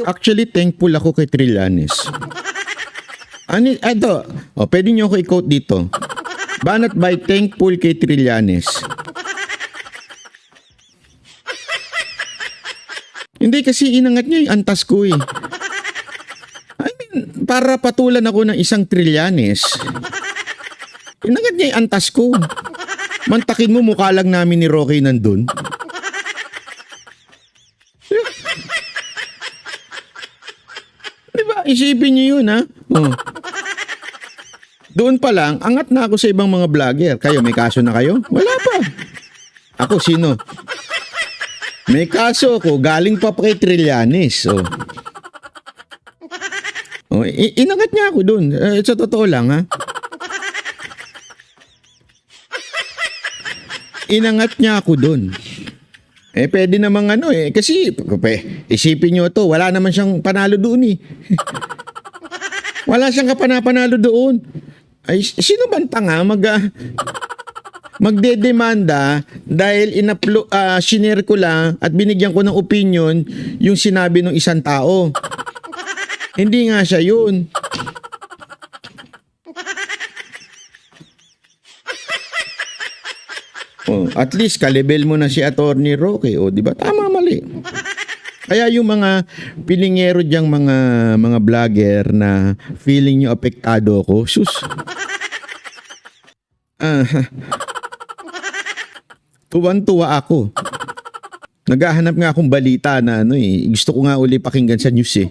Actually, thankful ako kay Trillanes. Ano, ito, pwede nyo ako i-quote dito. Banat by thankful kay Trillanes. Hindi kasi inangat niya yung antas ko eh. I mean, para patulan ako ng isang Trillanes. Inangat niya yung antas ko. Mantakin mo, mukha lang namin ni Rocky nandun. Diba? Isipin niyo yun, ha? Oh. Doon pa lang, angat na ako sa ibang mga vlogger. Kayo, may kaso na kayo? Wala pa. Ako, sino? May kaso ako, galing pa kay Trillanes. Oh. Inangat niya ako doon. Sa totoo lang, ha? Inangat niya ako doon. Pwede namang kasi isipin nyo to, wala naman siyang panalo doon eh. Wala siyang kapanapanalo doon. Ay, sino bang tanga magdedemanda dahil sinare ko lang at binigyan ko ng opinion yung sinabi ng isang tao. Hindi nga siya yun. At least kalibel mo na si Attorney Roque, di ba? Tama, mali. Kaya yung mga pilingero diyang mga vlogger na feeling nyo apektado ako, sus. Tuwan-tuwa ako. Naghahanap nga akong balita na gusto ko nga uli pakinggan sa news eh.